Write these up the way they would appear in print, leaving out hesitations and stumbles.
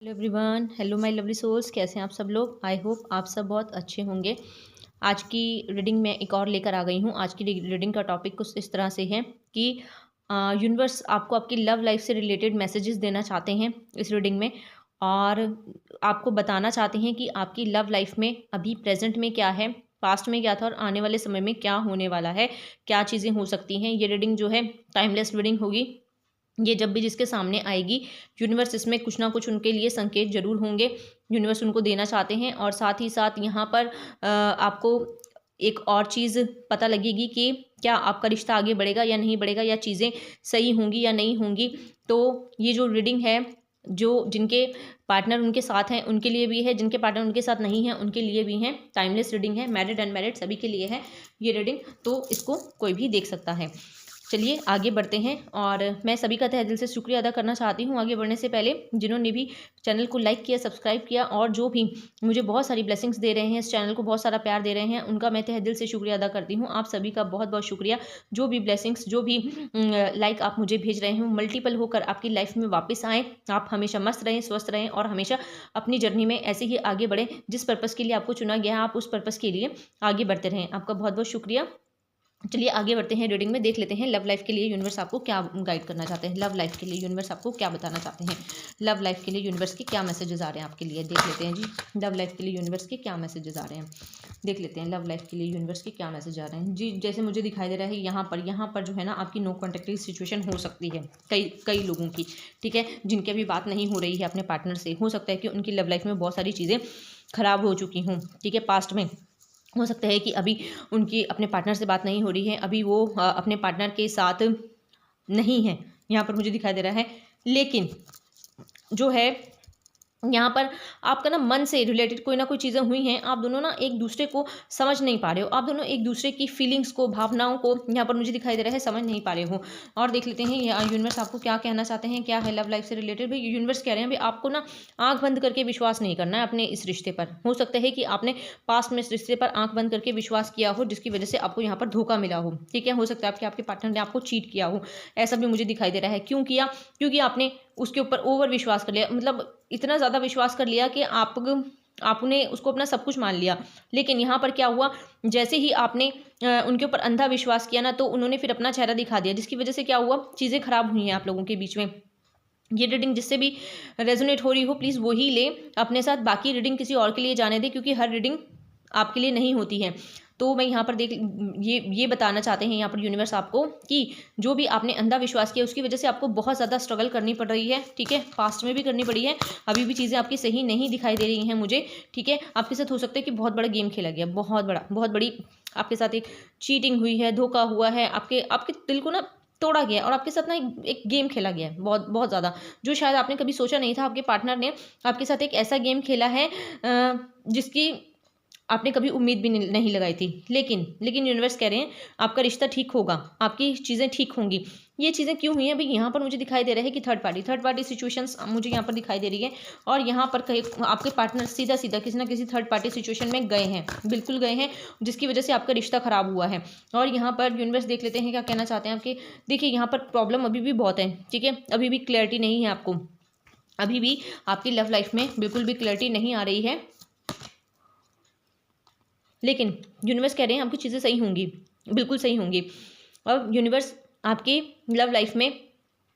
Hello everyone, hello my lovely souls. कैसे हैं आप सब लोग? आई होप आप सब बहुत अच्छे होंगे। आज की रीडिंग में एक और लेकर आ गई हूँ। आज की रीडिंग का टॉपिक कुछ इस तरह से है कि यूनिवर्स आपको आपकी लव लाइफ से रिलेटेड मैसेजेस देना चाहते हैं इस रीडिंग में, और आपको बताना चाहते हैं कि आपकी लव लाइफ में अभी प्रेजेंट में क्या है, पास्ट में क्या था और आने वाले समय में क्या होने वाला है, क्या चीज़ें हो सकती हैं। ये रीडिंग जो है टाइमलेस रीडिंग होगी। ये जब भी जिसके सामने आएगी, यूनिवर्स इसमें कुछ ना कुछ उनके लिए संकेत जरूर होंगे, यूनिवर्स उनको देना चाहते हैं। और साथ ही साथ यहाँ पर आपको एक और चीज़ पता लगेगी कि क्या आपका रिश्ता आगे बढ़ेगा या नहीं बढ़ेगा, या चीज़ें सही होंगी या नहीं होंगी। तो ये जो रीडिंग है, जो जिनके पार्टनर उनके साथ हैं उनके लिए भी है, जिनके पार्टनर उनके साथ नहीं हैं उनके लिए भी हैं। टाइमलेस रीडिंग है, मैरिड अनमैरिड सभी के लिए है ये रीडिंग, तो इसको कोई भी देख सकता है। चलिए आगे बढ़ते हैं। और मैं सभी का तहे दिल से शुक्रिया अदा करना चाहती हूँ आगे बढ़ने से पहले, जिन्होंने भी चैनल को लाइक किया, सब्सक्राइब किया और जो भी मुझे बहुत सारी ब्लेसिंग्स दे रहे हैं, इस चैनल को बहुत सारा प्यार दे रहे हैं, उनका मैं तहे दिल से शुक्रिया अदा करती हूँ। आप सभी का बहुत बहुत शुक्रिया। जो भी ब्लेसिंग्स, जो भी लाइक आप मुझे भेज रहे हैं, मल्टीपल होकर आपकी लाइफ में वापस आएँ। आप हमेशा मस्त रहें, स्वस्थ रहें और हमेशा अपनी जर्नी में ऐसे ही आगे बढ़ें। जिस पर्पज़ के लिए आपको चुना गया है, आप उस पर्पज़ के लिए आगे बढ़ते रहें। आपका बहुत बहुत शुक्रिया। चलिए आगे बढ़ते हैं रीडिंग में। देख लेते हैं लव लाइफ के लिए यूनिवर्स आपको क्या गाइड करना चाहते हैं, लव लाइफ के लिए यूनिवर्स आपको क्या बताना चाहते हैं, लव लाइफ के लिए यूनिवर्स के क्या मैसेजेस आ रहे हैं आपके लिए। देख लेते हैं जी, लव लाइफ के लिए यूनिवर्स के क्या मैसेजेस आ रहे हैं। देख लेते हैं लव लाइफ के लिए यूनिवर्स के क्या मैसेज आ रहे हैं जी। जैसे मुझे दिखाई दे रहा है यहाँ पर जो है ना, आपकी नो कॉन्टेक्ट की सिचुएशन हो सकती है कई लोगों की, ठीक है, जिनके अभी बात नहीं हो रही है अपने पार्टनर से। हो सकता है कि उनकी लव लाइफ में बहुत सारी चीज़ें खराब हो चुकी हों, ठीक है, पास्ट में। हो सकता है कि अभी उनकी अपने पार्टनर से बात नहीं हो रही है, अभी वो अपने पार्टनर के साथ नहीं है, यहाँ पर मुझे दिखाई दे रहा है। लेकिन जो है यहाँ पर आपका ना मन से रिलेटेड कोई ना कोई चीज़ें हुई हैं, आप दोनों ना एक दूसरे को समझ नहीं पा रहे हो, आप दोनों एक दूसरे की फीलिंग्स को, भावनाओं को यहाँ पर मुझे दिखाई दे रहा है समझ नहीं पा रहे हो। और देख लेते हैं यूनिवर्स आपको क्या कहना चाहते हैं, क्या है लव लाइफ से रिलेटेड। भाई यूनिवर्स कह रहे हैं भाई आपको ना आंख बंद करके विश्वास नहीं करना है अपने इस रिश्ते पर। हो सकता है कि आपने पास्ट में इस रिश्ते पर आंख बंद करके विश्वास किया हो, जिसकी वजह से आपको यहाँ पर धोखा मिला हो, ठीक है। हो सकता है आपके पार्टनर ने आपको चीट किया हो, ऐसा भी मुझे दिखाई दे रहा है। क्यों किया? क्योंकि आपने उसके ऊपर ओवर विश्वास कर लिया, मतलब इतना ज़्यादा विश्वास कर लिया कि आपने उसको अपना सब कुछ मान लिया। लेकिन यहाँ पर क्या हुआ, जैसे ही आपने उनके ऊपर अंधा विश्वास किया ना, तो उन्होंने फिर अपना चेहरा दिखा दिया, जिसकी वजह से क्या हुआ, चीज़ें खराब हुई हैं आप लोगों के बीच में। ये रीडिंग जिससे भी रेजोनेट हो रही हो प्लीज़ वही ले अपने साथ, बाकी रीडिंग किसी और के लिए जाने दे, क्योंकि हर रीडिंग आपके लिए नहीं होती है। तो मैं यहाँ पर देख ये बताना चाहते हैं यहाँ पर यूनिवर्स आपको कि जो भी आपने अंधा विश्वास किया उसकी वजह से आपको बहुत ज़्यादा स्ट्रगल करनी पड़ रही है, ठीक है, पास्ट में भी करनी पड़ी है, अभी भी चीज़ें आपकी सही नहीं दिखाई दे रही हैं मुझे, ठीक है। आपके साथ हो सकता है कि बहुत बड़ा गेम खेला गया, बहुत बड़ी आपके साथ एक चीटिंग हुई है, धोखा हुआ है, आपके दिल को ना तोड़ा गया और आपके साथ ना एक गेम खेला गया है, बहुत बहुत ज़्यादा, जो शायद आपने कभी सोचा नहीं था। आपके पार्टनर ने आपके साथ एक ऐसा गेम खेला है जिसकी आपने कभी उम्मीद भी नहीं लगाई थी। लेकिन यूनिवर्स कह रहे हैं आपका रिश्ता ठीक होगा, आपकी चीज़ें ठीक होंगी। ये चीज़ें क्यों हुई हैं भाई, यहाँ पर मुझे दिखाई दे रहा है कि थर्ड पार्टी सिचुएशंस मुझे यहाँ पर दिखाई दे रही है। और यहाँ पर कहीं आपके पार्टनर सीधा किसी ना किसी थर्ड पार्टी सिचुएशन में गए हैं, बिल्कुल गए हैं, जिसकी वजह से आपका रिश्ता खराब हुआ है। और यहाँ पर यूनिवर्स देख लेते हैं क्या कहना चाहते हैं आपके। देखिए यहाँ पर प्रॉब्लम अभी भी बहुत है, ठीक है, अभी भी क्लैरिटी नहीं है आपको, अभी भी आपकी लव लाइफ में बिल्कुल भी क्लैरिटी नहीं आ रही है। लेकिन यूनिवर्स कह रहे हैं आपकी चीज़ें सही होंगी, बिल्कुल सही होंगी। और यूनिवर्स आपकी लव लाइफ में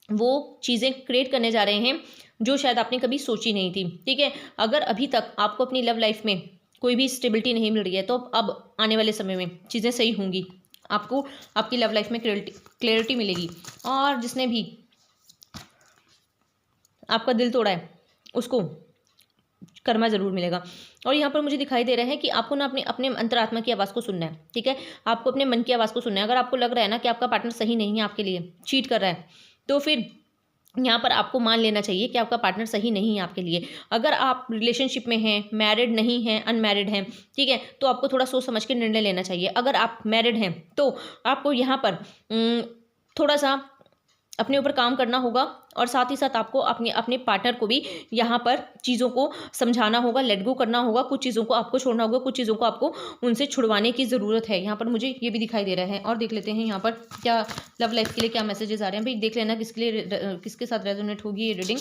वो चीज़ें क्रिएट करने जा रहे हैं जो शायद आपने कभी सोची नहीं थी, ठीक है। अगर अभी तक आपको अपनी लव लाइफ में कोई भी स्टेबिलिटी नहीं मिल रही है, तो अब आने वाले समय में चीज़ें सही होंगी, आपको आपकी लव लाइफ में क्लैरिटी मिलेगी। और जिसने भी आपका दिल तोड़ा है उसको कर्मा जरूर मिलेगा। और यहाँ पर मुझे दिखाई दे रहा है कि आपको ना अपने अपने अंतरात्मा की आवाज़ को सुनना है, ठीक है, आपको अपने मन की आवाज़ को सुनना है। अगर आपको लग रहा है ना कि आपका पार्टनर सही नहीं है, आपके लिए चीट कर रहा है, तो फिर यहाँ पर आपको मान लेना चाहिए कि आपका पार्टनर सही नहीं है आपके लिए। अगर आप रिलेशनशिप में हैं, मैरिड नहीं हैं, अनमैरिड हैं, ठीक है, तो आपको थोड़ा सोच समझ के निर्णय लेना चाहिए। अगर आप मैरिड हैं तो आपको यहाँ पर थोड़ा सा अपने ऊपर काम करना होगा, और साथ ही साथ आपको अपने अपने पार्टनर को भी यहाँ पर चीज़ों को समझाना होगा, लेट गो करना होगा, कुछ चीज़ों को आपको छोड़ना होगा, कुछ चीज़ों को आपको उनसे छुड़वाने की ज़रूरत है। यहाँ पर मुझे ये भी दिखाई दे रहा है। और देख लेते हैं यहाँ पर क्या लव लाइफ के लिए क्या मैसेजेस आ रहे हैं भाई। देख लेना किसके साथ रेजोनेट होगी ये रीडिंग।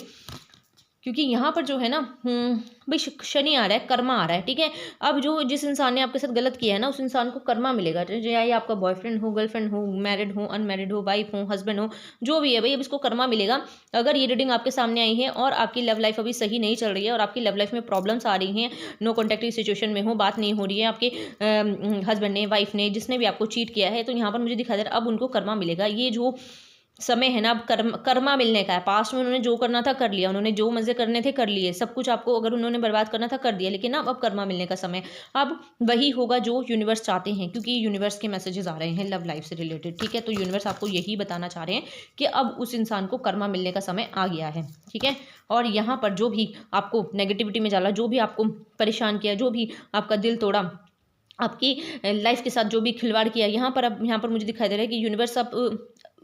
क्योंकि यहाँ पर जो है ना भाई शनि आ रहा है, कर्मा आ रहा है, ठीक है। अब जो जिस इंसान ने आपके साथ गलत किया है ना, उस इंसान को कर्मा मिलेगा, चाहे आपका बॉयफ्रेंड हो, गर्लफ्रेंड हो, मैरिड हो, अनमैरिड हो, वाइफ हो, हस्बैंड हो, जो भी है भाई, अब इसको कर्मा मिलेगा। अगर ये रीडिंग आपके सामने आई है और आपकी लव लाइफ अभी सही नहीं चल रही है और आपकी लव लाइफ में प्रॉब्लम्स आ रही हैं, नो कॉन्टैक्ट की सिचुएशन में हो, बात नहीं हो रही है, आपके हस्बैंड ने, वाइफ ने, जिसने भी आपको चीट किया है, तो यहाँ पर मुझे दिखा दे रहा है अब उनको कर्मा मिलेगा। ये जो समय है ना, अब कर्मा मिलने का है। पास्ट में उन्होंने जो करना था कर लिया, उन्होंने जो मजे करने थे कर लिए, सब कुछ आपको अगर उन्होंने बर्बाद करना था कर दिया, लेकिन अब कर्मा मिलने का समय। अब वही होगा जो यूनिवर्स चाहते हैं, क्योंकि यूनिवर्स के मैसेजेस आ रहे हैं लव लाइफ से रिलेटेड, ठीक है। तो यूनिवर्स आपको यही बताना चाह रहे हैं कि अब उस इंसान को कर्मा मिलने का समय आ गया है, ठीक है। और यहाँ पर जो भी आपको नेगेटिविटी में डाला, जो भी आपको परेशान किया, जो भी आपका दिल तोड़ा, आपकी लाइफ के साथ जो भी खिलवाड़ किया, अब यहाँ पर मुझे दिखाई दे रहा है कि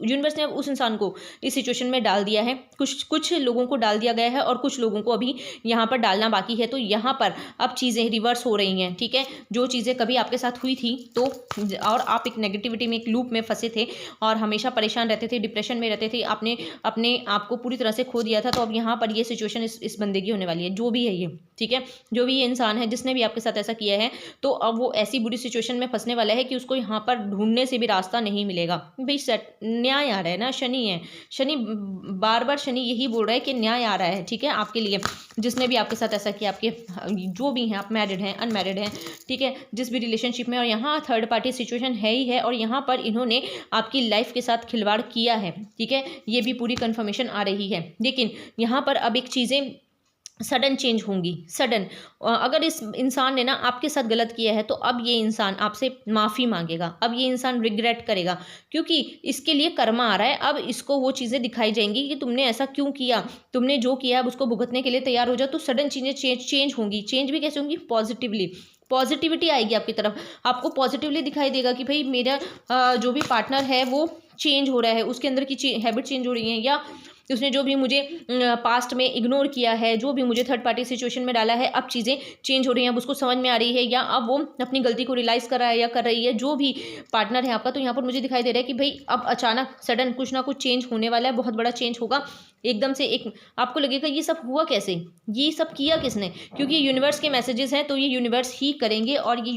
यूनिवर्स ने अब उस इंसान को इस सिचुएशन में डाल दिया है। कुछ लोगों को डाल दिया गया है और कुछ लोगों को अभी यहाँ पर डालना बाकी है। तो यहाँ पर अब चीज़ें रिवर्स हो रही हैं, ठीक है। जो चीज़ें कभी आपके साथ हुई थी तो, और आप एक नेगेटिविटी में, एक लूप में फंसे थे और हमेशा परेशान रहते थे, डिप्रेशन में रहते थे, आपने अपने आप को पूरी तरह से खो दिया था, तो अब यहाँ पर ये सिचुएशन इस बंदे की होने वाली है, जो भी है ये, ठीक है। जो भी ये इंसान है जिसने भी आपके साथ ऐसा किया है, तो अब वो ऐसी बुरी सिचुएशन में फंसने वाला है कि उसको यहाँ पर ढूंढने से भी रास्ता नहीं मिलेगा। भाई न्याय आ रहा है ना, शनि है, शनि बार बार शनि यही बोल रहा है कि न्याय आ रहा है, ठीक है, आपके लिए। जिसने भी आपके साथ ऐसा किया, आपके जो भी हैं, आप मैरिड हैं, अनमैरिड हैं, ठीक है, जिस भी रिलेशनशिप में, और यहाँ थर्ड पार्टी सिचुएशन है ही है, और यहाँ पर इन्होंने आपकी लाइफ के साथ खिलवाड़ किया है, ठीक है। ये भी पूरी कंफर्मेशन आ रही है। लेकिन यहाँ पर अब एक चीज़ें सडन चेंज होंगी, सडन। अगर इस इंसान ने ना आपके साथ गलत किया है, तो अब ये इंसान आपसे माफ़ी मांगेगा, अब ये इंसान रिग्रेट करेगा, क्योंकि इसके लिए कर्मा आ रहा है। अब इसको वो चीज़ें दिखाई जाएंगी कि तुमने ऐसा क्यों किया, तुमने जो किया अब उसको भुगतने के लिए तैयार हो जाओ। तो सडन चीज़ें चेंज होंगी। चेंज भी कैसे होंगी? पॉजिटिवली, पॉजिटिविटी आएगी आपकी तरफ, आपको पॉजिटिवली दिखाई देगा कि भाई मेरा जो भी पार्टनर है वो चेंज हो रहा है, उसके अंदर की हैबिट चेंज हो रही है, या उसने जो भी मुझे पास्ट में इग्नोर किया है, जो भी मुझे थर्ड पार्टी सिचुएशन में डाला है, अब चीज़ें चेंज हो रही हैं, अब उसको समझ में आ रही है, या अब वो अपनी गलती को रियलाइज़ कर रहा है या कर रही है, जो भी पार्टनर है आपका। तो यहाँ पर मुझे दिखाई दे रहा है कि भाई अब अचानक सडन कुछ ना कुछ चेंज होने वाला है, बहुत बड़ा चेंज होगा एकदम से। एक आपको लगेगा ये सब हुआ कैसे, ये सब किया किसने, क्योंकि यूनिवर्स के मैसेजेस हैं, तो ये यूनिवर्स ही करेंगे, और ये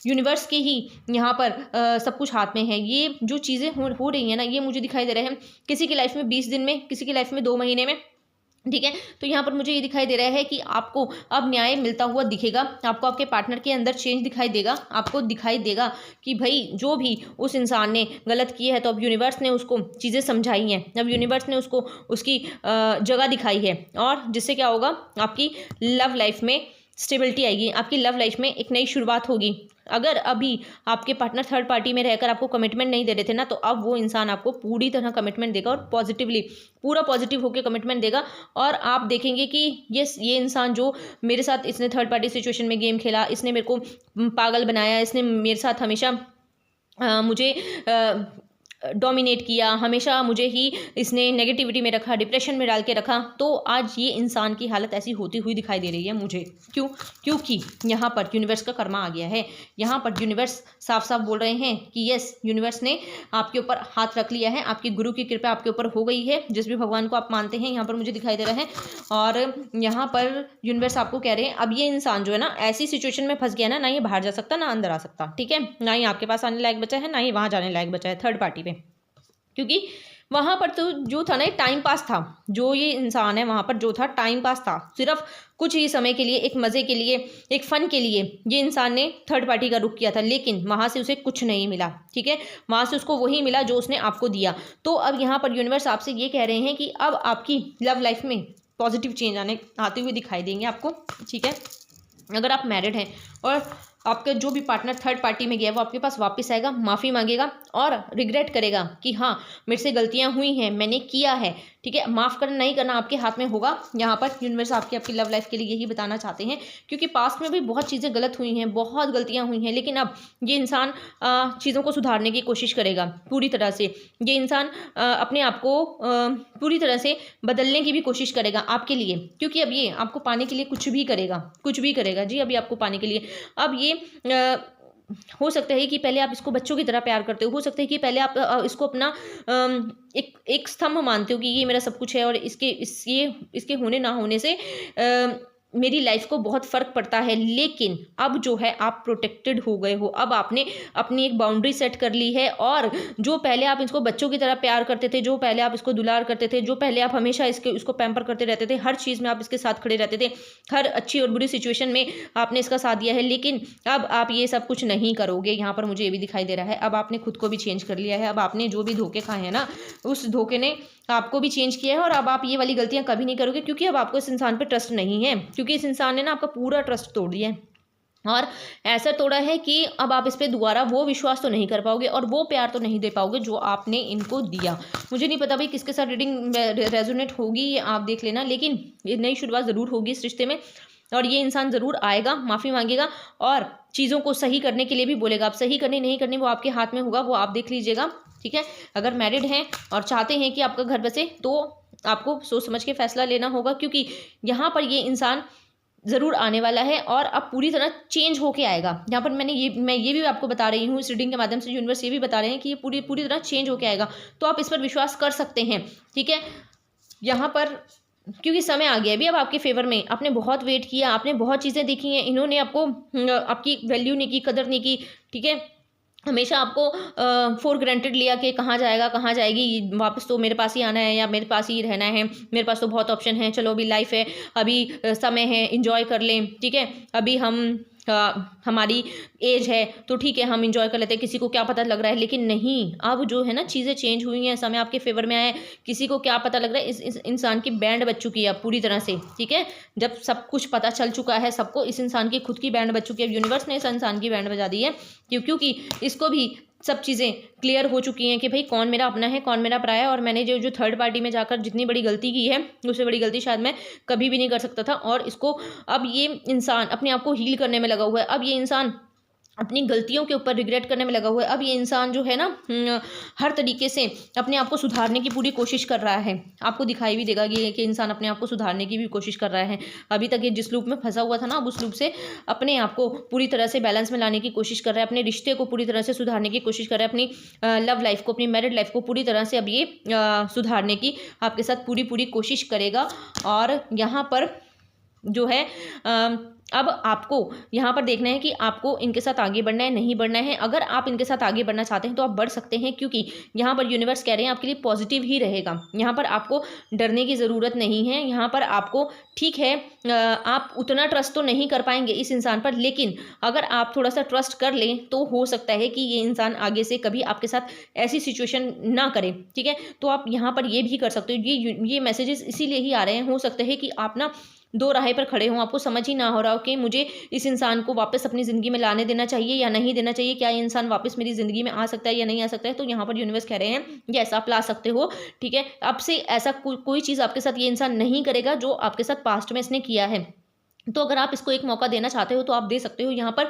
यूनिवर्स के ही यहाँ पर सब कुछ हाथ में है। ये जो चीज़ें हो रही हैं ना, ये मुझे दिखाई दे रहा है किसी की लाइफ में 20 दिन में, किसी की लाइफ में 2 महीने में, ठीक है। तो यहाँ पर मुझे ये दिखाई दे रहा है कि आपको अब न्याय मिलता हुआ दिखेगा, आपको आपके पार्टनर के अंदर चेंज दिखाई देगा, आपको दिखाई देगा कि भाई जो भी उस इंसान ने गलत किया है, तो अब यूनिवर्स ने उसको चीज़ें समझाई हैं, अब यूनिवर्स ने उसको उसकी जगह दिखाई है, और जिससे क्या होगा, आपकी लव लाइफ में स्टेबिलिटी आएगी, आपकी लव लाइफ में एक नई शुरुआत होगी। अगर अभी आपके पार्टनर थर्ड पार्टी में रहकर आपको कमिटमेंट नहीं दे रहे थे ना, तो अब वो इंसान आपको पूरी तरह कमिटमेंट देगा, और पॉजिटिवली पूरा पॉजिटिव होकर कमिटमेंट देगा। और आप देखेंगे कि ये इंसान जो मेरे साथ, इसने थर्ड पार्टी सिचुएशन में गेम खेला, इसने मेरे को पागल बनाया, इसने मेरे साथ हमेशा मुझे डोमिनेट किया, हमेशा मुझे ही इसने नेगेटिविटी में रखा, डिप्रेशन में डाल के रखा, तो आज ये इंसान की हालत ऐसी होती हुई दिखाई दे रही है मुझे। क्योंकि यहाँ पर यूनिवर्स का कर्मा आ गया है। यहाँ पर यूनिवर्स साफ साफ बोल रहे हैं कि यस, यूनिवर्स ने आपके ऊपर हाथ रख लिया है, आपकी गुरु की कृपा आपके ऊपर हो गई है, जिस भी भगवान को आप मानते हैं, यहाँ पर मुझे दिखाई दे रहा है। और यहाँ पर यूनिवर्स आपको कह रहे हैं, अब ये इंसान जो है ना, ऐसी सिचुएशन में फंस गया ना ये बाहर जा सकता, ना अंदर आ सकता, ठीक है, ना ही आपके पास आने लायक बचा है, ना ही वहाँ जाने लायक बचा है थर्ड पार्टी पे। क्योंकि वहाँ पर तो जो था ना, एक टाइम पास था, जो ये इंसान है वहाँ पर जो था टाइम पास था, सिर्फ कुछ ही समय के लिए, एक मज़े के लिए, एक फ़न के लिए ये इंसान ने थर्ड पार्टी का रुख किया था, लेकिन वहाँ से उसे कुछ नहीं मिला, ठीक है। वहाँ से उसको वही मिला जो उसने आपको दिया। तो अब यहाँ पर यूनिवर्स आपसे ये कह रहे हैं कि अब आपकी लव लाइफ में पॉजिटिव चेंज आते हुए दिखाई देंगे आपको, ठीक है। अगर आप मैरिड हैं और आपका जो भी पार्टनर थर्ड पार्टी में गया, वो आपके पास वापस आएगा, माफ़ी मांगेगा और रिग्रेट करेगा कि हाँ, मेरे से गलतियां हुई हैं, मैंने किया है, ठीक है। माफ़ करना नहीं करना आपके हाथ में होगा। यहाँ पर यूनिवर्स आपकी लव लाइफ के लिए यही बताना चाहते हैं, क्योंकि पास्ट में भी बहुत चीज़ें गलत हुई हैं, बहुत गलतियाँ हुई हैं, लेकिन अब ये इंसान चीज़ों को सुधारने की कोशिश करेगा पूरी तरह से। ये इंसान अपने आप को पूरी तरह से बदलने की भी कोशिश करेगा आपके लिए, क्योंकि अब ये आपको पाने के लिए कुछ भी करेगा जी। अभी आपको पाने के लिए अब ये हो सकता है कि पहले आप इसको बच्चों की तरह प्यार करते हो सकता है कि पहले आप इसको अपना एक एक स्तंभ मानते हो कि ये मेरा सब कुछ है और इसके होने ना होने से मेरी लाइफ को बहुत फ़र्क पड़ता है। लेकिन अब जो है आप प्रोटेक्टेड हो गए हो, अब आपने अपनी एक बाउंड्री सेट कर ली है और जो पहले आप इसको बच्चों की तरह प्यार करते थे, जो पहले आप इसको दुलार करते थे, जो पहले आप हमेशा इसको पैम्पर करते रहते थे, हर चीज़ में आप इसके साथ खड़े रहते थे, हर अच्छी और बुरी सिचुएशन में आपने इसका साथ दिया है, लेकिन अब आप ये सब कुछ नहीं करोगे। यहाँ पर मुझे ये भी दिखाई दे रहा है, अब आपने खुद को भी चेंज कर लिया है। अब आपने जो भी धोखे खाए हैं ना, उस धोखे ने आपको भी चेंज किया है और अब आप ये वाली गलतियां कभी नहीं करोगे, क्योंकि अब आपको इस इंसान पे ट्रस्ट नहीं है, क्योंकि इस इंसान ने ना आपका पूरा ट्रस्ट तोड़ दिया है और ऐसा तोड़ा है कि अब आप इस पर दोबारा वो विश्वास तो नहीं कर पाओगे और वो प्यार तो नहीं दे पाओगे जो आपने इनको दिया। मुझे नहीं पता भाई किसके साथ रीडिंग रेजोनेट होगी, ये आप देख लेना, लेकिन ये नई शुरुआत ज़रूर होगी इस रिश्ते में और ये इंसान ज़रूर आएगा, माफ़ी मांगेगा और चीज़ों को सही करने के लिए भी बोलेगा। आप सही करनी नहीं करनी वो आपके हाथ में होगा, वो आप देख लीजिएगा, ठीक है। अगर मैरिड हैं और चाहते हैं कि आपका घर बसे तो आपको सोच समझ के फैसला लेना होगा, क्योंकि यहाँ पर ये इंसान ज़रूर आने वाला है और अब पूरी तरह चेंज होके आएगा। यहाँ पर मैं ये भी आपको बता रही हूँ इस रीडिंग के माध्यम से, यूनिवर्स ये भी बता रहे हैं कि ये पूरी तरह चेंज होके आएगा, तो आप इस पर विश्वास कर सकते हैं, ठीक है। यहाँ पर क्योंकि समय आ गया है अभी अब आपके फेवर में, आपने बहुत वेट किया, आपने बहुत चीज़ें देखी हैं, इन्होंने आपको आपकी वैल्यू नहीं की, कदर नहीं की, ठीक है। हमेशा आपको फॉर ग्रांटेड लिया कि कहाँ जाएगा कहाँ जाएगी, वापस तो मेरे पास ही आना है या मेरे पास ही रहना है, मेरे पास तो बहुत ऑप्शन है, चलो अभी लाइफ है, अभी समय है, इंजॉय कर लें, ठीक है। अभी हमारी एज है तो ठीक है हम इंजॉय कर लेते हैं, किसी को क्या पता लग रहा है। लेकिन नहीं, अब जो है ना चीज़ें चेंज हुई हैं, समय आपके फेवर में आया है, किसी को क्या पता लग रहा है, इस इंसान की बैंड बज चुकी है अब पूरी तरह से, ठीक है। जब सब कुछ पता चल चुका है सबको, इस इंसान की खुद की बैंड बज चुकी है, यूनिवर्स ने इस इंसान की बैंड बजा दी है, क्योंकि इसको भी सब चीज़ें क्लियर हो चुकी हैं कि भाई कौन मेरा अपना है कौन मेरा पराया है, और मैंने जो थर्ड पार्टी में जाकर जितनी बड़ी गलती की है उससे बड़ी गलती शायद मैं कभी भी नहीं कर सकता था। और इसको अब ये इंसान अपने आप को हील करने में लगा हुआ है, अब ये इंसान अपनी गलतियों के ऊपर रिग्रेट करने में लगा हुआ है, अब ये इंसान जो है ना हर तरीके से अपने आप को सुधारने की पूरी कोशिश कर रहा है। आपको दिखाई भी देगा कि इंसान अपने आप को सुधारने की भी कोशिश कर रहा है। अभी तक ये जिस लूप में फंसा हुआ था ना, अब उस लूप से अपने आप को पूरी तरह से बैलेंस में लाने की कोशिश कर रहा है, अपने रिश्ते को पूरी तरह से सुधारने की कोशिश कर रहा है, अपनी लव लाइफ को, अपनी मैरिड लाइफ को पूरी तरह से अब ये सुधारने की आपके साथ पूरी कोशिश करेगा। और यहाँ पर जो है अब आपको यहाँ पर देखना है कि आपको इनके साथ आगे बढ़ना है नहीं बढ़ना है। अगर आप इनके साथ आगे बढ़ना चाहते हैं तो आप बढ़ सकते हैं, क्योंकि यहाँ पर यूनिवर्स कह रहे हैं आपके लिए पॉजिटिव ही रहेगा। यहाँ पर आपको डरने की ज़रूरत नहीं है। यहाँ पर आपको ठीक है आप उतना ट्रस्ट तो नहीं कर पाएंगे इस इंसान पर, लेकिन अगर आप थोड़ा सा ट्रस्ट कर लें तो हो सकता है कि ये इंसान आगे से कभी आपके साथ ऐसी सिचुएशन ना करे, ठीक है। तो आप यहाँ पर ये भी कर सकते हो। ये मैसेजेस इसीलिए ही आ रहे हैं, हो सकता है कि आप ना दो राहें पर खड़े हों, आपको समझ ही ना हो रहा हो कि मुझे इस इंसान को वापस अपनी ज़िंदगी में लाने देना चाहिए या नहीं देना चाहिए, क्या ये इंसान वापस मेरी ज़िंदगी में आ सकता है या नहीं आ सकता है। तो यहाँ पर यूनिवर्स कह रहे हैं यस आप ला सकते हो, ठीक है। अब से ऐसा कोई चीज़ आपके साथ ये इंसान नहीं करेगा जो आपके साथ पास्ट में इसने किया है। तो अगर आप इसको एक मौका देना चाहते हो तो आप दे सकते हो। यहाँ पर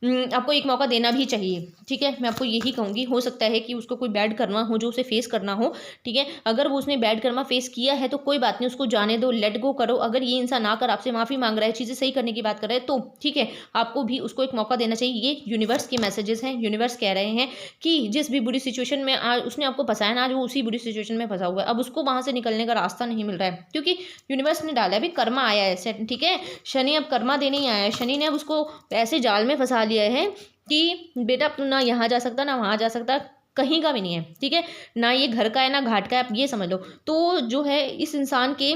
आपको एक मौका देना भी चाहिए, ठीक है। मैं आपको यही कहूँगी, हो सकता है कि उसको कोई बैड कर्मा हो जो उसे फेस करना हो, ठीक है। अगर वो उसने बैड कर्मा फेस किया है तो कोई बात नहीं, उसको जाने दो, लेट गो करो। अगर ये इंसान आकर आपसे माफ़ी मांग रहा है, चीज़ें सही करने की बात कर रहा है, तो ठीक है आपको भी उसको एक मौका देना चाहिए। ये यूनिवर्स के मैसेजेस हैं। यूनिवर्स कह रहे हैं कि जिस भी बुरी सिचुएशन में आज उसने आपको फंसाया ना, आज वो उसी बुरी सिचुएशन में फंसा हुआ है। अब उसको वहाँ से निकलने का रास्ता नहीं मिल रहा है, क्योंकि यूनिवर्स ने डाला है, अभी कर्मा आया है, ठीक है। शनि अब कर्मा देने ही आया है। शनि ने अब उसको ऐसे जाल में फंसा लिया है कि बेटा तू ना यहाँ जा सकता ना वहाँ जा सकता, कहीं का भी नहीं है, ठीक है। ना ये घर का है ना घाट का है, आप ये समझ लो। तो जो है इस इंसान के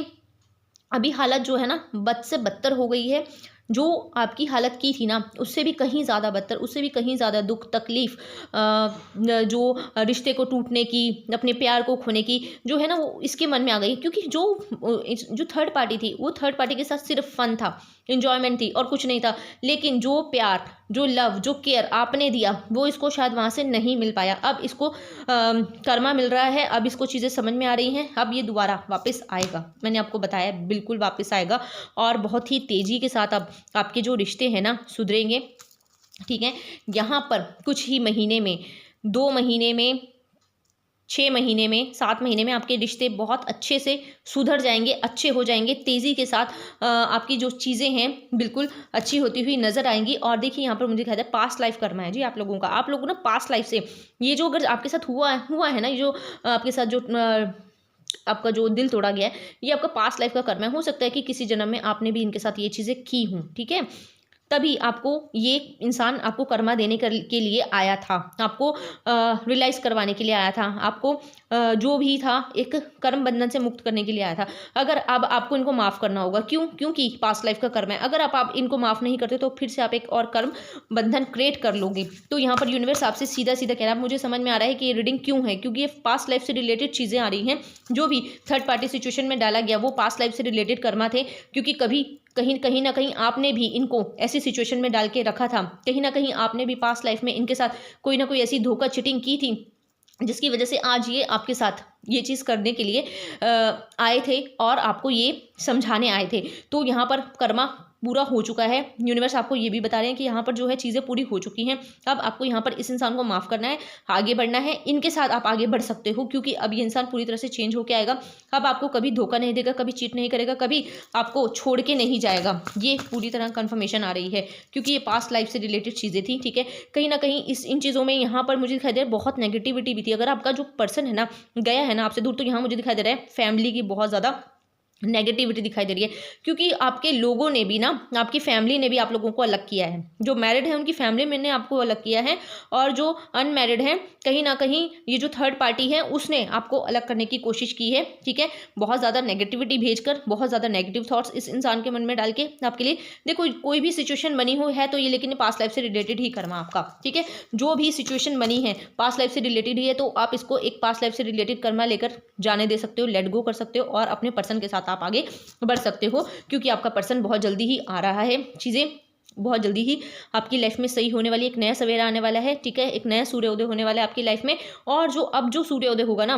अभी हालत जो है ना बद से बदतर हो गई है। जो आपकी हालत की थी ना उससे भी कहीं ज़्यादा बदतर, उससे भी कहीं ज़्यादा दुख तकलीफ़, जो रिश्ते को टूटने की, अपने प्यार को खोने की जो है ना वो इसके मन में आ गई। क्योंकि जो थर्ड पार्टी थी वो थर्ड पार्टी के साथ सिर्फ फन था, इन्जॉयमेंट थी और कुछ नहीं था। लेकिन जो प्यार, जो लव, जो केयर आपने दिया वो इसको शायद वहाँ से नहीं मिल पाया। अब इसको कर्मा मिल रहा है, अब इसको चीज़ें समझ में आ रही हैं। अब ये दोबारा वापस आएगा, मैंने आपको बताया बिल्कुल वापस आएगा और बहुत ही तेज़ी के साथ अब आपके जो रिश्ते हैं ना सुधरेंगे, ठीक है। यहाँ पर कुछ ही महीने में, 2 महीने में 6 महीने में, 7 महीने में आपके रिश्ते बहुत अच्छे से सुधर जाएंगे, अच्छे हो जाएंगे, तेज़ी के साथ आपकी जो चीज़ें हैं बिल्कुल अच्छी होती हुई नज़र आएंगी। और देखिए यहाँ पर मुझे दिखाया था पास्ट लाइफ कर्मा है जी आप लोगों का। आप लोगों ना पास्ट लाइफ से ये जो अगर आपके साथ हुआ है ना, ये जो आपके साथ जो आपका जो दिल तोड़ा गया है, ये आपका पास्ट लाइफ का कर्म है। हो सकता है कि किसी जन्म में आपने भी इनके साथ ये चीज़ें की हों, ठीक है। तभी आपको ये इंसान आपको कर्मा देने के लिए आया था, आपको रियलाइज़ करवाने के लिए आया था, आपको जो भी था एक कर्म बंधन से मुक्त करने के लिए आया था। अगर अब आपको इनको माफ़ करना होगा, क्योंकि पास्ट लाइफ का कर्म है। अगर आप इनको माफ़ नहीं करते तो फिर से आप एक और कर्म बंधन क्रिएट कर लोगे। तो यहाँ पर यूनिवर्स आपसे सीधा सीधा कह रहा है। मुझे समझ में आ रहा है कि ये रीडिंग क्यों है, क्योंकि ये पास्ट लाइफ से रिलेटेड चीज़ें आ रही हैं। जो भी थर्ड पार्टी सिचुएशन में डाला गया वो पास्ट लाइफ से रिलेटेड कर्मा थे, क्योंकि कभी कहीं ना कहीं आपने भी इनको ऐसी सिचुएशन में डाल के रखा था। कहीं ना कहीं आपने भी पास्ट लाइफ में इनके साथ कोई ना कोई ऐसी धोखा चीटिंग की थी, जिसकी वजह से आज ये आपके साथ ये चीज़ करने के लिए आए थे और आपको ये समझाने आए थे। तो यहाँ पर कर्मा पूरा हो चुका है। यूनिवर्स आपको ये भी बता रहे हैं कि यहाँ पर जो है चीज़ें पूरी हो चुकी हैं। अब आपको यहाँ पर इस इंसान को माफ़ करना है, आगे बढ़ना है, इनके साथ आप आगे बढ़ सकते हो, क्योंकि अब ये इंसान पूरी तरह से चेंज होकर आएगा। अब आपको कभी धोखा नहीं देगा, कभी चीट नहीं करेगा, कभी आपको छोड़ के नहीं जाएगा। ये पूरी तरह कन्फर्मेशन आ रही है, क्योंकि ये पास्ट लाइफ से रिलेटेड चीज़ें थी, ठीक है। कहीं ना कहीं इन चीज़ों में यहाँ पर मुझे दिखाई दे रहा है बहुत नेगेटिविटी भी थी। अगर आपका जो पर्सन है ना गया है ना आपसे दूर, तो यहाँ मुझे दिखाई दे रहा है फैमिली की बहुत ज़्यादा नेगेटिविटी दिखाई दे रही है, क्योंकि आपके लोगों ने भी ना, आपकी फैमिली ने भी आप लोगों को अलग किया है। जो मैरिड है उनकी फैमिली में ने आपको अलग किया है, और जो अनमैरिड है कहीं ना कहीं ये जो थर्ड पार्टी है उसने आपको अलग करने की कोशिश की है, ठीक है। बहुत ज़्यादा नेगेटिविटी भेजकर, बहुत ज़्यादा नेगेटिव थॉट्स इस इंसान के मन में डाल के आपके लिए, देखो कोई भी सिचुएशन बनी हुई है तो ये लेकिन पास्ट लाइफ से रिलेटेड ही कर्मा आपका, ठीक है। जो भी सिचुएशन बनी है पास्ट लाइफ से रिलेटेड ही है, तो आप इसको एक पास्ट लाइफ से रिलेटेड कर्मा लेकर जाने दे सकते हो, लेट गो कर सकते हो, और अपने पर्सन के साथ आप आगे बढ़ सकते हो, क्योंकि आपका पर्सन बहुत जल्दी ही आ रहा है। चीज़ें बहुत जल्दी ही आपकी लाइफ में सही होने वाली, एक नया सवेरा आने वाला है, ठीक है। एक नया सूर्योदय होने वाला है आपकी लाइफ में, और जो सूर्योदय होगा ना,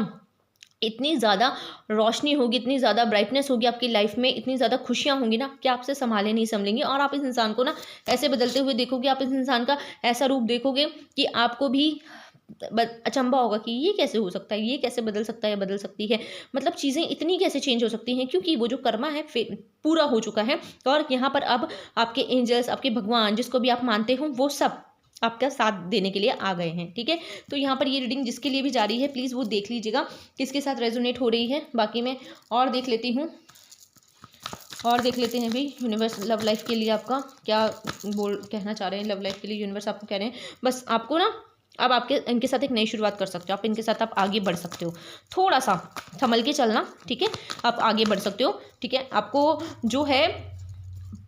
इतनी ज़्यादा रोशनी होगी, इतनी ज़्यादा ब्राइटनेस होगी आपकी लाइफ में, इतनी ज़्यादा खुशियाँ होंगी ना कि आपसे संभाले नहीं संभलेंगी। और आप इस इंसान को ना ऐसे बदलते हुए देखोगे, आप इस इंसान का ऐसा रूप देखोगे कि आपको भी अचंभा होगा कि ये कैसे हो सकता है, ये कैसे बदल सकता है, बदल सकती है, मतलब चीज़ें इतनी कैसे चेंज हो सकती हैं, क्योंकि वो जो कर्मा है पूरा हो चुका है। और यहाँ पर अब आपके एंजल्स, आपके भगवान, जिसको भी आप मानते हो, वो सब आपका साथ देने के लिए आ गए हैं, ठीक है। तो यहाँ पर ये रीडिंग जिसके लिए भी जा रही है प्लीज़ वो देख लीजिएगा किसके साथ रेजोनेट हो रही है। बाकी मैं और देख लेती हूँ, और देख लेते हैं भाई यूनिवर्स लव लाइफ के लिए आपका क्या कहना चाह रहे हैं। लव लाइफ के लिए यूनिवर्स आपको कह रहे हैं बस आपको ना अब आपके इनके साथ एक नई शुरुआत कर सकते हो, आप इनके साथ आप आगे बढ़ सकते हो, थोड़ा सा संभल के चलना, ठीक है। आप आगे बढ़ सकते हो, ठीक है। आपको जो है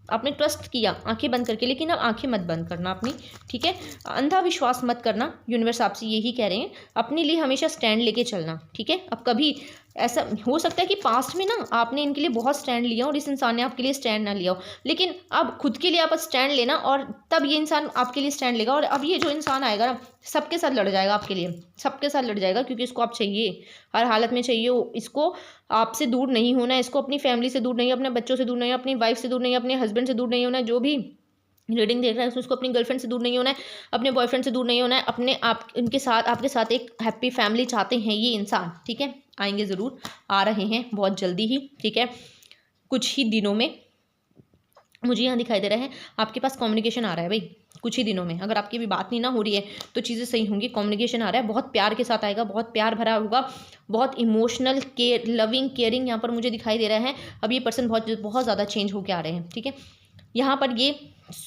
आपने ट्रस्ट किया आंखें बंद करके, लेकिन अब आंखें मत बंद करना अपनी, ठीक है। अंधा विश्वास मत करना, यूनिवर्स आपसे यही कह रहे हैं। अपने लिए हमेशा स्टैंड लेके चलना, ठीक है। अब कभी ऐसा हो सकता है कि पास्ट में ना आपने इनके लिए बहुत स्टैंड लिया और इस इंसान ने आपके लिए स्टैंड ना लिया हो, लेकिन अब खुद के लिए आप स्टैंड लेना, और तब ये इंसान आपके लिए स्टैंड लेगा। और अब ये जो इंसान आएगा ना सबके साथ लड़ जाएगा, आपके लिए सबके साथ लड़ जाएगा, क्योंकि इसको आप चाहिए, हर हालत में चाहिए हो। इसको आपसे दूर नहीं होना है, इसको अपनी फैमिली से दूर नहीं, अपने बच्चों से दूर नहीं, अपनी वाइफ से दूर नहीं, अपने हस्बैंड से दूर नहीं होना है। जो भी रीडिंग देख रहा है उसको अपनी गर्लफ्रेंड से दूर नहीं होना है, अपने बॉयफ्रेंड से दूर नहीं होना है, अपने आप इनके साथ, आपके साथ एक हैप्पी फैमिली चाहते हैं ये इंसान, ठीक है। आएंगे ज़रूर, आ रहे हैं बहुत जल्दी ही, ठीक है। कुछ ही दिनों में मुझे यहाँ दिखाई दे रहा है आपके पास कम्युनिकेशन आ रहा है भाई, कुछ ही दिनों में। अगर आपकी अभी बात नहीं ना हो रही है तो चीज़ें सही होंगी। कम्युनिकेशन आ रहा है, बहुत प्यार के साथ आएगा, बहुत प्यार भरा होगा, बहुत इमोशनल केयर, लविंग केयरिंग यहाँ पर मुझे दिखाई दे रहा है। अब ये पर्सन बहुत ज़्यादा चेंज होकर आ रहे हैं, ठीक है। यहाँ पर ये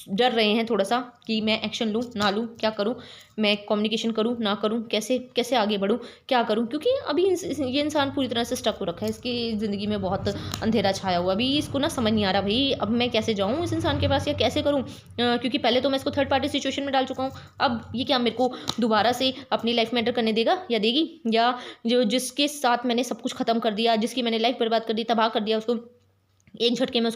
डर रहे हैं थोड़ा सा कि मैं एक्शन लूँ ना लूँ, क्या करूँ, मैं कम्युनिकेशन करूँ ना करूँ, कैसे कैसे आगे बढ़ूँ, क्या करूँ, क्योंकि अभी ये इंसान पूरी तरह से स्टक हो रखा है, इसकी ज़िंदगी में बहुत अंधेरा छाया हुआ। अभी इसको ना समझ नहीं आ रहा भाई अब मैं कैसे जाऊँ इस इंसान के पास, या कैसे करूँ, क्योंकि पहले तो मैं इसको थर्ड पार्टी सिचुएशन में डाल चुका हूँ। अब ये क्या मेरे को दोबारा से अपनी लाइफ में एंटर करने देगा या देगी, या जो जिसके साथ मैंने सब कुछ ख़त्म कर दिया, जिसकी मैंने लाइफ बर्बाद कर दी, तबाह कर दिया, उसको एक झटके में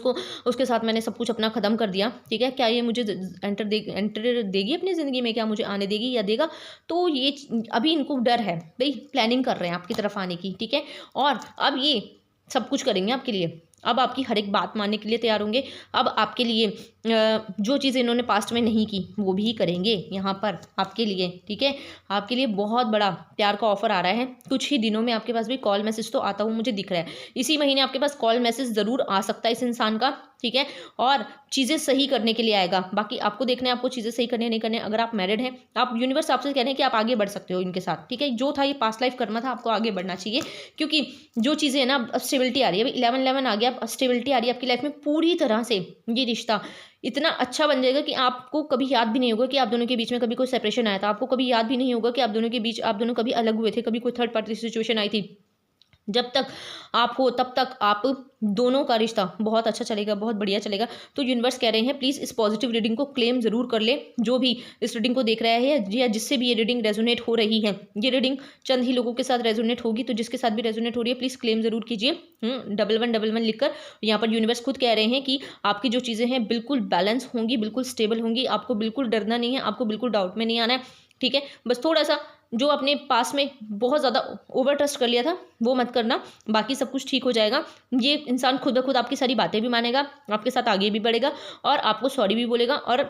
उसके साथ मैंने सब कुछ अपना ख़त्म कर दिया, ठीक है। क्या ये मुझे एंटर देगी अपनी ज़िंदगी में, क्या मुझे आने देगी या देगा? तो ये अभी इनको डर है भाई, प्लानिंग कर रहे हैं आपकी तरफ आने की, ठीक है। और अब ये सब कुछ करेंगे आपके लिए, अब आपकी हर एक बात मानने के लिए तैयार होंगे। अब आपके लिए जो चीज़ें इन्होंने पास्ट में नहीं की वो भी करेंगे यहाँ पर आपके लिए, ठीक है। आपके लिए बहुत बड़ा प्यार का ऑफर आ रहा है। कुछ ही दिनों में आपके पास भी कॉल मैसेज तो आता हुआ मुझे दिख रहा है। इसी महीने आपके पास कॉल मैसेज ज़रूर आ सकता है इस इंसान का, ठीक है। और चीज़ें सही करने के लिए आएगा। बाकी आपको देखना है आपको चीज़ें सही करनी है नहीं करनी है। अगर आप मैरिड हैं, आप यूनिवर्स आपसे कह रहे हैं कि आप आगे बढ़ सकते हो इनके साथ, ठीक है। जो था ये पास्ट लाइफ कर्मा था, आपको आगे बढ़ना चाहिए, क्योंकि जो चीज़ें हैं ना, अब स्टेबिलिटी आ रही है। अभी 11-11 आ गया, अब स्टेबिलिटी आ रही है आपकी लाइफ में। पूरी तरह से ये रिश्ता इतना अच्छा बन जाएगा कि आपको कभी याद भी नहीं होगा कि आप दोनों के बीच में कभी कोई सेपरेशन आया था। आपको कभी याद भी नहीं होगा कि आप दोनों के बीच आप दोनों कभी अलग हुए थे, कभी कोई थर्ड पार्टी सिचुएशन आई थी। जब तक आप हो तब तक आप दोनों का रिश्ता बहुत अच्छा चलेगा, बहुत बढ़िया चलेगा। तो यूनिवर्स कह रहे हैं प्लीज़ इस पॉजिटिव रीडिंग को क्लेम ज़रूर कर ले। जो भी इस रीडिंग को देख रहा है या जिससे भी ये रीडिंग रेजोनेट हो रही है, ये रीडिंग चंद ही लोगों के साथ रेजोनेट होगी, तो जिसके साथ भी रेजोनेट हो रही है प्लीज़ क्लेम ज़रूर कीजिए 1111 लिखकर। यहाँ पर यूनिवर्स खुद कह रहे हैं कि आपकी जो चीज़ें हैं बिल्कुल बैलेंस होंगी, बिल्कुल स्टेबल होंगी। आपको बिल्कुल डरना नहीं है, आपको बिल्कुल डाउट में नहीं आना है, ठीक है। बस थोड़ा सा जो अपने पास में बहुत ज़्यादा ओवर ट्रस्ट कर लिया था वो मत करना, बाकी सब कुछ ठीक हो जाएगा। ये इंसान खुद ब खुद आपकी सारी बातें भी मानेगा, आपके साथ आगे भी बढ़ेगा और आपको सॉरी भी बोलेगा। और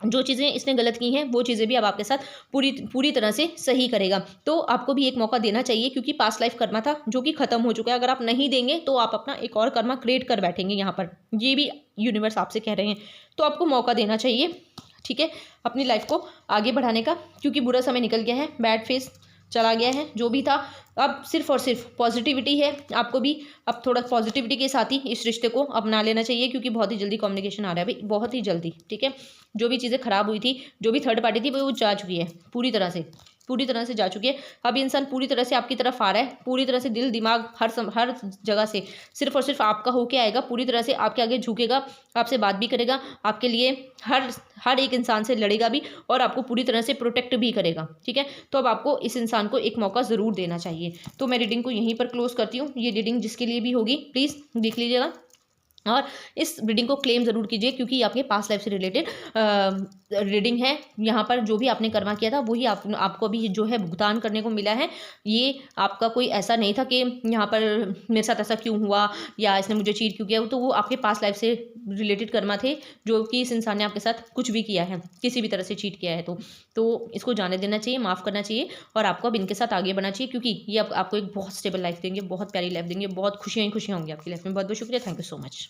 जो चीज़ें इसने गलत की हैं वो चीज़ें भी अब आपके साथ पूरी तरह से सही करेगा। तो आपको भी एक मौका देना चाहिए, क्योंकि पास्ट लाइफ कर्मा था जो कि ख़त्म हो चुका है। अगर आप नहीं देंगे तो आप अपना एक और कर्मा क्रिएट कर बैठेंगे यहाँ पर, ये भी यूनिवर्स आपसे कह रहे हैं। तो आपको मौका देना चाहिए, ठीक है, अपनी लाइफ को आगे बढ़ाने का, क्योंकि बुरा समय निकल गया है, बैड फेस चला गया है, जो भी था। अब सिर्फ और सिर्फ पॉजिटिविटी है। आपको भी अब थोड़ा पॉजिटिविटी के साथ ही इस रिश्ते को अपना लेना चाहिए, क्योंकि बहुत ही जल्दी कम्युनिकेशन आ रहा है भाई, बहुत ही जल्दी, ठीक है। जो भी चीज़ें खराब हुई थी, जो भी थर्ड पार्टी थी वो जा चुकी है, पूरी तरह से जा चुकी है। अब इंसान पूरी तरह से आपकी तरफ आ रहा है, पूरी तरह से दिल दिमाग हर जगह से सिर्फ और सिर्फ आपका होके आएगा। पूरी तरह से आपके आगे झुकेगा, आपसे बात भी करेगा, आपके लिए हर एक इंसान से लड़ेगा भी और आपको पूरी तरह से प्रोटेक्ट भी करेगा, ठीक है। तो अब आपको इस इंसान को एक मौका ज़रूर देना चाहिए। तो मैं रीडिंग को यहीं पर क्लोज करती हूँ। ये रीडिंग जिसके लिए भी होगी प्लीज़ देख लीजिएगा और इस रीडिंग को क्लेम ज़रूर कीजिए, क्योंकि आपके पास्ट लाइफ से रिलेटेड रीडिंग है। यहाँ पर जो भी आपने कर्मा किया था वही आपको अभी जो है भुगतान करने को मिला है। ये आपका कोई ऐसा नहीं था कि यहाँ पर मेरे साथ ऐसा क्यों हुआ या इसने मुझे चीट क्यों किया, तो वो आपके पास्ट लाइफ से रिलेटेड कर्मा थे, जो कि इस इंसान ने आपके साथ कुछ भी किया है, किसी भी तरह से चीट किया है तो इसको जाने देना चाहिए, माफ़ करना चाहिए और आपको अब इनके साथ आगे बढ़ना चाहिए, क्योंकि ये आपको एक बहुत स्टेबल लाइफ देंगे, बहुत प्यारी लाइफ देंगे, बहुत खुशियाँ ही खुशियाँ होंगी आपकी लाइफ में। बहुत बहुत शुक्रिया, थैंक यू सो मच।